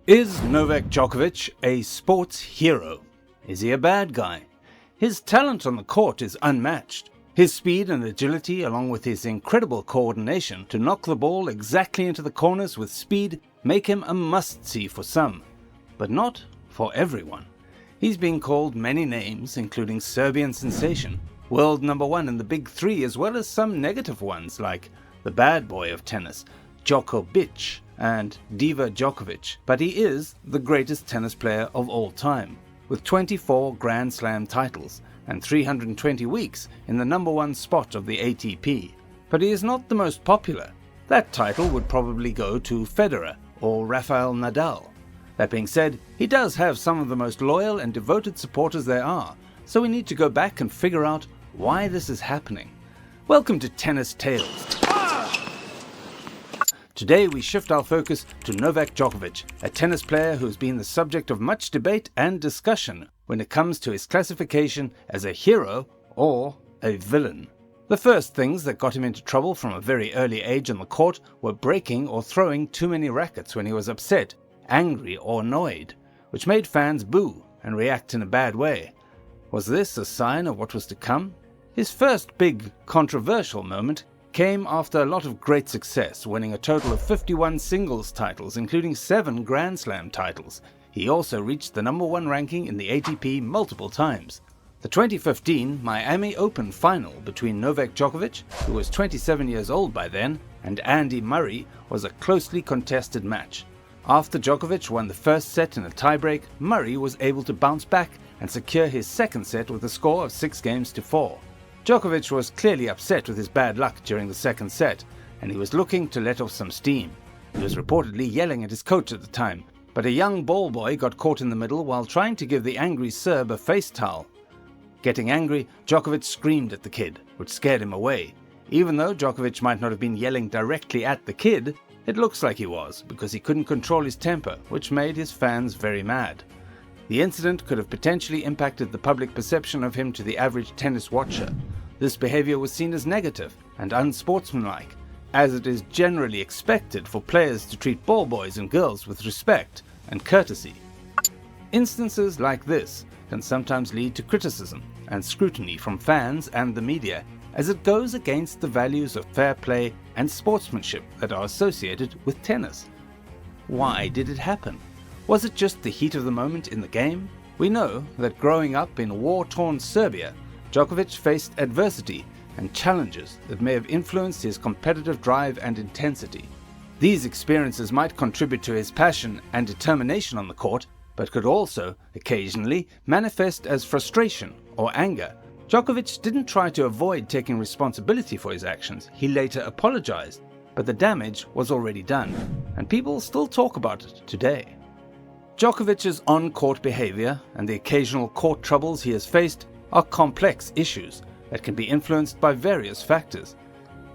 Is Novak Djokovic a sports hero? Is he a bad guy? His talent on the court is unmatched. His speed and agility, along with his incredible coordination to knock the ball exactly into the corners with speed, make him a must-see for some, but not for everyone. He's been called many names, including Serbian Sensation, world number one in the big three, as well as some negative ones like the bad boy of tennis, Djokovic, and Diva Djokovic, but he is the greatest tennis player of all time, with 24 Grand Slam titles and 320 weeks in the number one spot of the ATP. But he is not the most popular. That title would probably go to Federer or Rafael Nadal. That being said, he does have some of the most loyal and devoted supporters there are, so we need to go back and figure out why this is happening. Welcome to Tennis Tales. Today we shift our focus to Novak Djokovic, a tennis player who has been the subject of much debate and discussion when it comes to his classification as a hero or a villain. The first things that got him into trouble from a very early age on the court were breaking or throwing too many rackets when he was upset, angry or annoyed, which made fans boo and react in a bad way. Was this a sign of what was to come? His first big controversial moment came after a lot of great success, winning a total of 51 singles titles, including 7 Grand Slam titles. He also reached the number one ranking in the ATP multiple times. The 2015 Miami Open final between Novak Djokovic, who was 27 years old by then, and Andy Murray was a closely contested match. After Djokovic won the first set in a tiebreak, Murray was able to bounce back and secure his second set with a score of 6-4. Djokovic was clearly upset with his bad luck during the second set, and he was looking to let off some steam. He was reportedly yelling at his coach at the time, but a young ball boy got caught in the middle while trying to give the angry Serb a face towel. Getting angry, Djokovic screamed at the kid, which scared him away. Even though Djokovic might not have been yelling directly at the kid, it looks like he was, because he couldn't control his temper, which made his fans very mad. The incident could have potentially impacted the public perception of him to the average tennis watcher. This behavior was seen as negative and unsportsmanlike, as it is generally expected for players to treat ball boys and girls with respect and courtesy. Instances like this can sometimes lead to criticism and scrutiny from fans and the media, as it goes against the values of fair play and sportsmanship that are associated with tennis. Why did it happen? Was it just the heat of the moment in the game? We know that growing up in war-torn Serbia, Djokovic faced adversity and challenges that may have influenced his competitive drive and intensity. These experiences might contribute to his passion and determination on the court, but could also, occasionally, manifest as frustration or anger. Djokovic didn't try to avoid taking responsibility for his actions. He later apologized, but the damage was already done, and people still talk about it today. Djokovic's on-court behavior and the occasional court troubles he has faced are complex issues that can be influenced by various factors.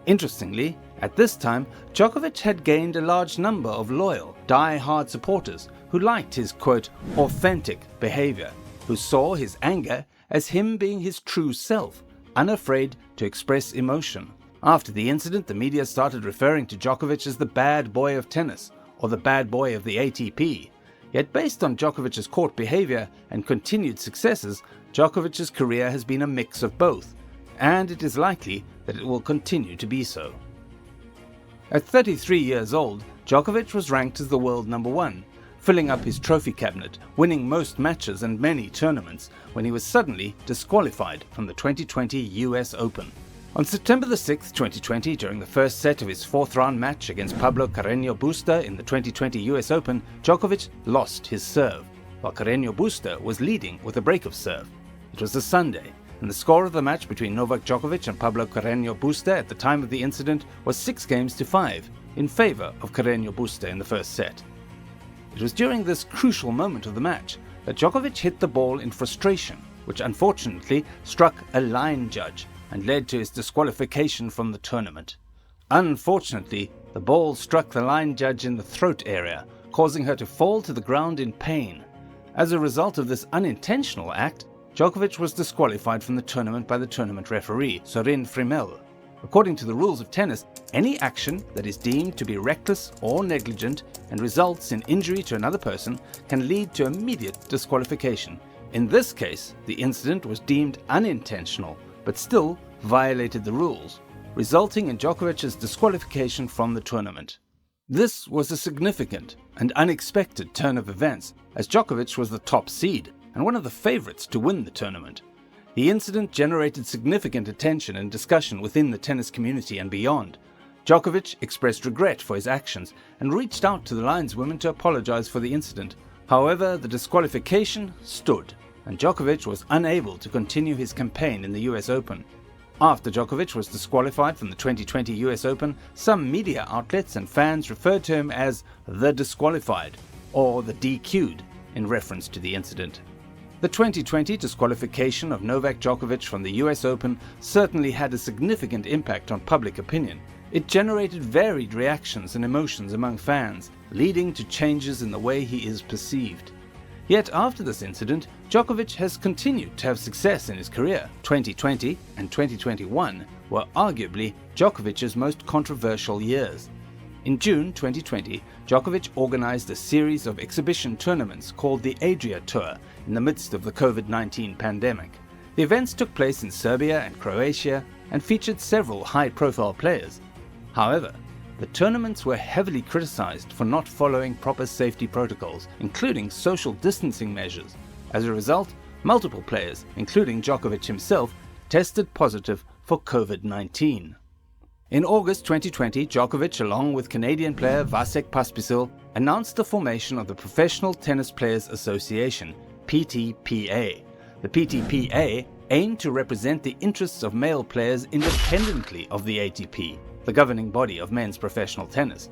Interestingly, at this time, Djokovic had gained a large number of loyal, die-hard supporters who liked his, quote, authentic behavior, who saw his anger as him being his true self, unafraid to express emotion. After the incident, the media started referring to Djokovic as the bad boy of tennis, or the bad boy of the ATP. Yet based on Djokovic's court behavior and continued successes, Djokovic's career has been a mix of both, and it is likely that it will continue to be so. At 33 years old, Djokovic was ranked as the world number one, filling up his trophy cabinet, winning most matches and many tournaments, when he was suddenly disqualified from the 2020 US Open. On September the 6th, 2020, during the first set of his fourth-round match against Pablo Carreño Busta in the 2020 US Open, Djokovic lost his serve, while Carreño Busta was leading with a break of serve. It was a Sunday, and the score of the match between Novak Djokovic and Pablo Carreño Busta at the time of the incident was 6-5 in favor of Carreño Busta in the first set. It was during this crucial moment of the match that Djokovic hit the ball in frustration, which unfortunately struck a line judge and led to his disqualification from the tournament. Unfortunately, the ball struck the line judge in the throat area, causing her to fall to the ground in pain. As a result of this unintentional act, Djokovic was disqualified from the tournament by the tournament referee, Sorin Frimel. According to the rules of tennis, any action that is deemed to be reckless or negligent and results in injury to another person can lead to immediate disqualification. In this case, the incident was deemed unintentional, but still violated the rules, resulting in Djokovic's disqualification from the tournament. This was a significant and unexpected turn of events, as Djokovic was the top seed and one of the favorites to win the tournament. The incident generated significant attention and discussion within the tennis community and beyond. Djokovic expressed regret for his actions and reached out to the lineswomen to apologize for the incident. However, the disqualification stood, and Djokovic was unable to continue his campaign in the US Open. After Djokovic was disqualified from the 2020 US Open, some media outlets and fans referred to him as the disqualified or the DQ'd in reference to the incident. The 2020 disqualification of Novak Djokovic from the US Open certainly had a significant impact on public opinion. It generated varied reactions and emotions among fans, leading to changes in the way he is perceived. Yet after this incident, Djokovic has continued to have success in his career. 2020 and 2021 were arguably Djokovic's most controversial years. In June 2020, Djokovic organized a series of exhibition tournaments called the Adria Tour in the midst of the COVID-19 pandemic. The events took place in Serbia and Croatia and featured several high-profile players. However, the tournaments were heavily criticized for not following proper safety protocols, including social distancing measures. As a result, multiple players, including Djokovic himself, tested positive for COVID-19. In August 2020, Djokovic, along with Canadian player Vasek Pospisil, announced the formation of the Professional Tennis Players Association, PTPA. The PTPA aimed to represent the interests of male players independently of the ATP, the governing body of men's professional tennis.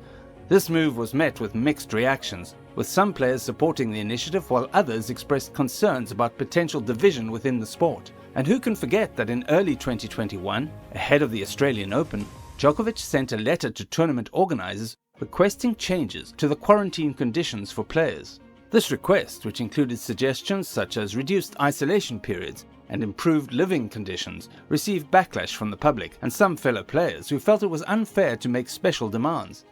This move was met with mixed reactions, with some players supporting the initiative while others expressed concerns about potential division within the sport. And who can forget that in early 2021, ahead of the Australian Open, Djokovic sent a letter to tournament organizers requesting changes to the quarantine conditions for players. This request, which included suggestions such as reduced isolation periods and improved living conditions, received backlash from the public and some fellow players who felt it was unfair to make special demands.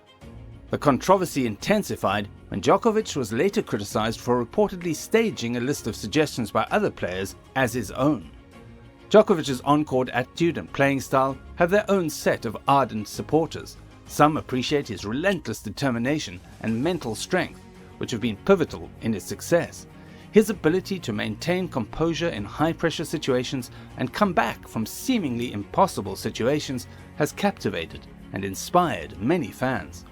The controversy intensified when Djokovic was later criticized for reportedly staging a list of suggestions by other players as his own. Djokovic's on-court attitude and playing style have their own set of ardent supporters. Some appreciate his relentless determination and mental strength, which have been pivotal in his success. His ability to maintain composure in high-pressure situations and come back from seemingly impossible situations has captivated and inspired many fans.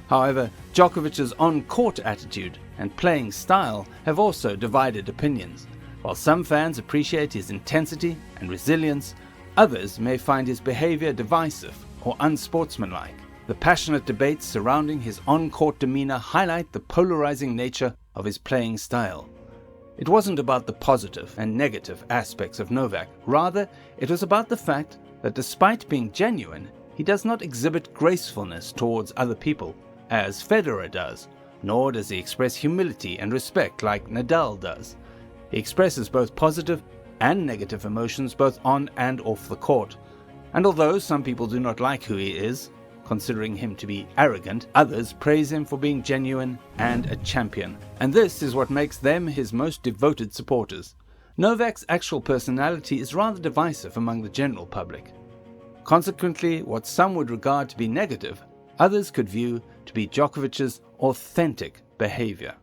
However, Djokovic's on-court attitude and playing style have also divided opinions. While some fans appreciate his intensity and resilience, others may find his behavior divisive or unsportsmanlike. The passionate debates surrounding his on-court demeanor highlight the polarizing nature of his playing style. It wasn't about the positive and negative aspects of Novak. Rather, it was about the fact that despite being genuine, he does not exhibit gracefulness towards other people, as Federer does, nor does he express humility and respect like Nadal does. He expresses both positive and negative emotions both on and off the court. And although some people do not like who he is, considering him to be arrogant, others praise him for being genuine and a champion. And this is what makes them his most devoted supporters. Novak's actual personality is rather divisive among the general public. Consequently, what some would regard to be negative, others could view to be Djokovic's authentic behavior.